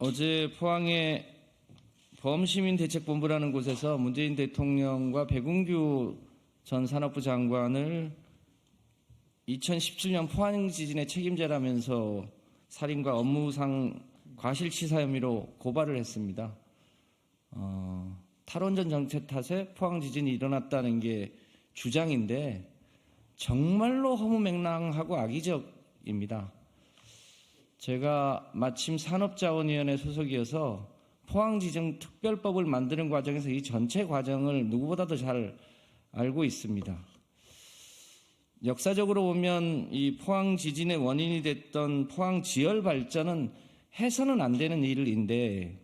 어제 포항의 범시민대책본부라는 곳에서 문재인 대통령과 백운규 전 산업부 장관을 2017년 포항 지진의 책임자라면서 살인과 업무상 과실치사 혐의로 고발을 했습니다. 탈원전 정책 탓에 포항 지진이 일어났다는 게 주장인데 정말로 허무맹랑하고 악의적입니다. 제가 마침 산업자원위원회 소속이어서 포항지진특별법을 만드는 과정에서 이 전체 과정을 누구보다도 잘 알고 있습니다. 역사적으로 보면 이 포항 지진의 원인이 됐던 포항 지열 발전은 해서는 안 되는 일인데,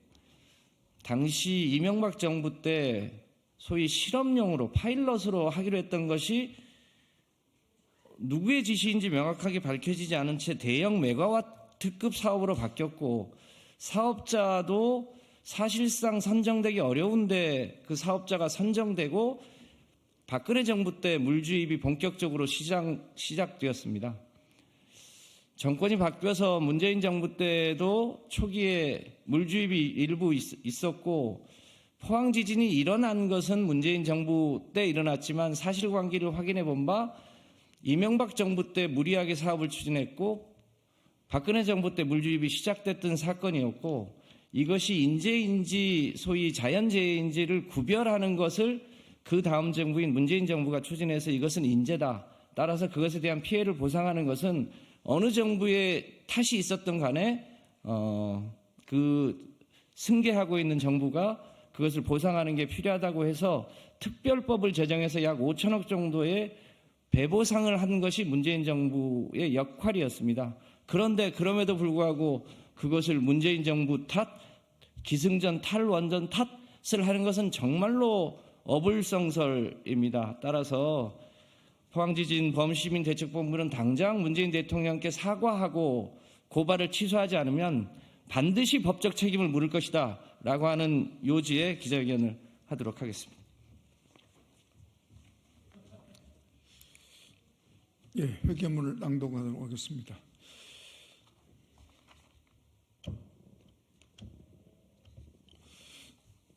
당시 이명박 정부 때 소위 실험용으로 파일럿으로 하기로 했던 것이 누구의 지시인지 명확하게 밝혀지지 않은 채 대형 메가와트급 사업으로 바뀌었고, 사업자도 사실상 선정되기 어려운데 그 사업자가 선정되고 박근혜 정부 때 물주입이 본격적으로 시작되었습니다. 정권이 바뀌어서 문재인 정부 때도 초기에 물주입이 일부 있었고, 포항 지진이 일어난 것은 문재인 정부 때 일어났지만 사실관계를 확인해 본 바 이명박 정부 때 무리하게 사업을 추진했고 박근혜 정부 때 물주입이 시작됐던 사건이었고, 이것이 인재인지 소위 자연재해인지를 구별하는 것을 그 다음 정부인 문재인 정부가 추진해서 이것은 인재다. 따라서 그것에 대한 피해를 보상하는 것은 어느 정부의 탓이 있었던 간에 그 승계하고 있는 정부가 그것을 보상하는 게 필요하다고 해서 특별법을 제정해서 약 5천억 정도의 배보상을 한 것이 문재인 정부의 역할이었습니다. 그런데 그럼에도 불구하고 그것을 문재인 정부 탓, 기승전 탈원전 탓을 하는 것은 정말로 어불성설입니다. 따라서 포항지진 범시민대책본부는 당장 문재인 대통령께 사과하고 고발을 취소하지 않으면 반드시 법적 책임을 물을 것이다 라고 하는 요지의 기자회견을 하도록 하겠습니다. 예, 회견문을 낭독하도록 하겠습니다.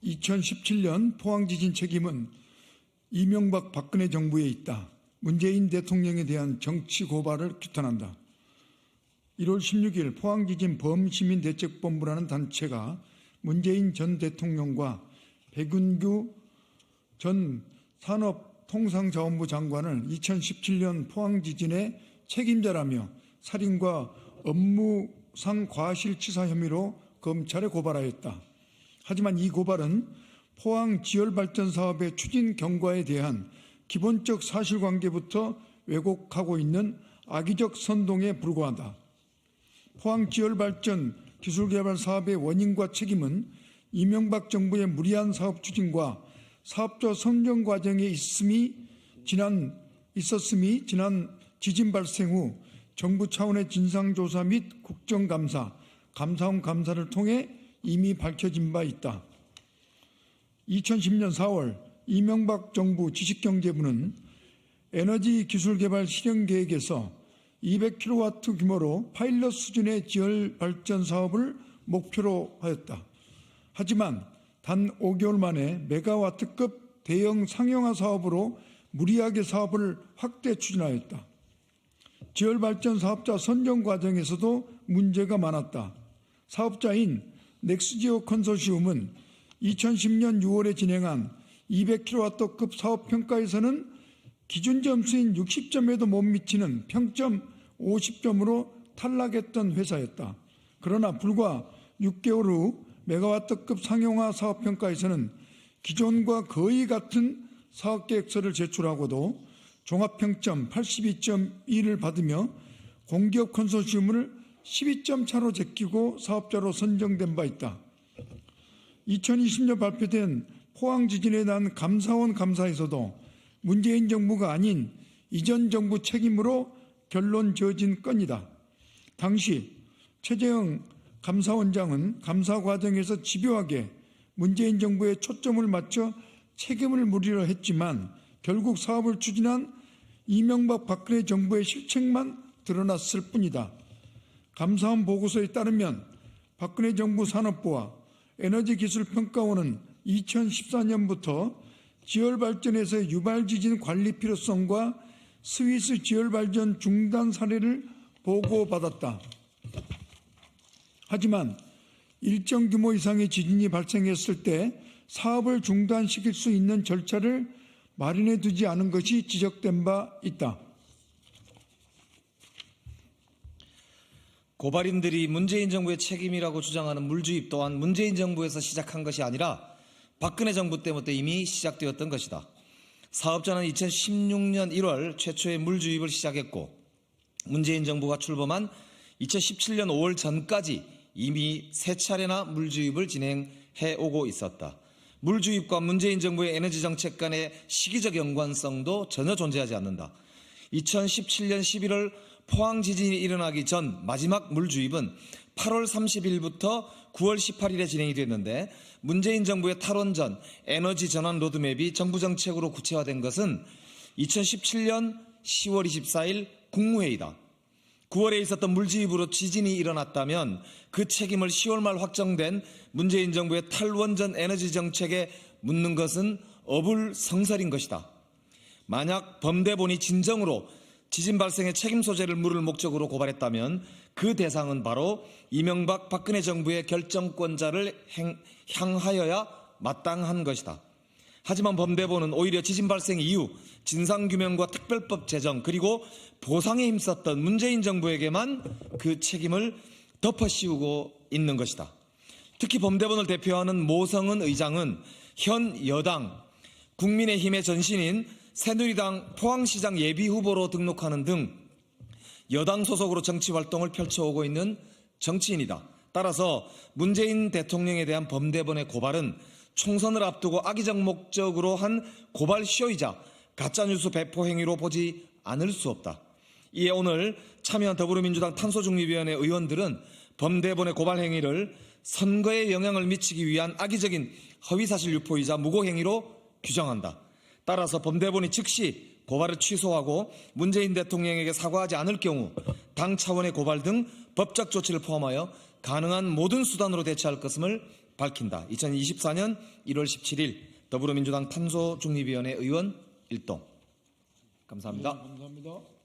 (2017년) 포항지진 책임은 이명박 박근혜 정부에 있다. 문재인 대통령에 대한 정치 고발을 규탄한다. 1월 16일 포항지진 범시민대책본부라는 단체가 문재인 전 대통령과 백운규 전 산업통상자원부 장관을 2017년 포항지진의 책임자라며 살인과 업무상 과실치사 혐의로 검찰에 고발하였다. 하지만 이 고발은 포항 지열발전 사업의 추진 경과에 대한 기본적 사실관계부터 왜곡하고 있는 악의적 선동에 불과하다. 포항 지열발전 기술개발 사업의 원인과 책임은 이명박 정부의 무리한 사업 추진과 사업자 선정 과정에 있었음이 지난 지진 발생 후 정부 차원의 진상조사 및 국정감사, 감사원 감사를 통해 이미 밝혀진 바 있다. 2010년 4월 이명박 정부 지식경제부는 에너지 기술개발 실현계획에서 200kW 규모로 파일럿 수준의 지열발전 사업을 목표로 하였다. 하지만 단 5개월 만에 메가와트급 대형 상용화 사업으로 무리하게 사업을 확대 추진하였다. 지열발전 사업자 선정 과정에서도 문제가 많았다. 사업자인 넥스지오 컨소시움은 2010년 6월에 진행한 200kW급 사업평가에서는 기준 점수인 60점에도 못 미치는 평점 50점으로 탈락했던 회사였다. 그러나 불과 6개월 후 메가와트급 상용화 사업평가에서는 기존과 거의 같은 사업계획서를 제출하고도 종합평점 82.2를 받으며 공기업 컨소시움을 12점 차로 제끼고 사업자로 선정된 바 있다. 2020년 발표된 포항 지진에 대한 감사원 감사에서도 문재인 정부가 아닌 이전 정부 책임으로 결론 지어진 건이다. 당시 최재형 감사원장은 감사 과정에서 집요하게 문재인 정부에 초점을 맞춰 책임을 물으려 했지만 결국 사업을 추진한 이명박 박근혜 정부의 실책만 드러났을 뿐이다. 감사원 보고서에 따르면 박근혜 정부 산업부와 에너지기술평가원은 2014년부터 지열발전에서의 유발지진 관리 필요성과 스위스 지열발전 중단 사례를 보고받았다. 하지만 일정 규모 이상의 지진이 발생했을 때 사업을 중단시킬 수 있는 절차를 마련해 두지 않은 것이 지적된 바 있다. 고발인들이 문재인 정부의 책임이라고 주장하는 물주입 또한 문재인 정부에서 시작한 것이 아니라 박근혜 정부 때부터 이미 시작되었던 것이다. 사업자는 2016년 1월 최초의 물주입을 시작했고 문재인 정부가 출범한 2017년 5월 전까지 이미 3차례나 물주입을 진행해 오고 있었다. 물주입과 문재인 정부의 에너지 정책 간의 시기적 연관성도 전혀 존재하지 않는다. 2017년 11월 포항 지진이 일어나기 전 마지막 물주입은 8월 30일부터 9월 18일에 진행이 됐는데 문재인 정부의 탈원 전 에너지 전환 로드맵이 정부 정책으로 구체화된 것은 2017년 10월 24일 국무회의다. 9월에 있었던 물주입으로 지진이 일어났다면 그 책임을 10월 말 확정된 문재인 정부의 탈원 전 에너지 정책에 묻는 것은 어불성설인 것이다. 만약 범대본이 진정으로 지진 발생의 책임 소재를 물을 목적으로 고발했다면 그 대상은 바로 이명박 박근혜 정부의 결정권자를 향하여야 마땅한 것이다. 하지만 범대본은 오히려 지진 발생 이후 진상규명과 특별법 제정 그리고 보상에 힘썼던 문재인 정부에게만 그 책임을 덮어씌우고 있는 것이다. 특히 범대본을 대표하는 모성은 의장은 현 여당 국민의힘의 전신인 새누리당 포항시장 예비후보로 등록하는 등 여당 소속으로 정치활동을 펼쳐오고 있는 정치인이다. 따라서 문재인 대통령에 대한 범대본의 고발은 총선을 앞두고 악의적 목적으로 한 고발쇼이자 가짜뉴스 배포 행위로 보지 않을 수 없다. 이에 오늘 참여한 더불어민주당 탄소중립위원회 의원들은 범대본의 고발 행위를 선거에 영향을 미치기 위한 악의적인 허위사실 유포이자 무고행위로 규정한다. 따라서 범대본이 즉시 고발을 취소하고 문재인 대통령에게 사과하지 않을 경우 당 차원의 고발 등 법적 조치를 포함하여 가능한 모든 수단으로 대처할 것임을 밝힌다. 2024년 1월 17일 더불어민주당 탄소중립위원회 의원 일동. 감사합니다. 감사합니다.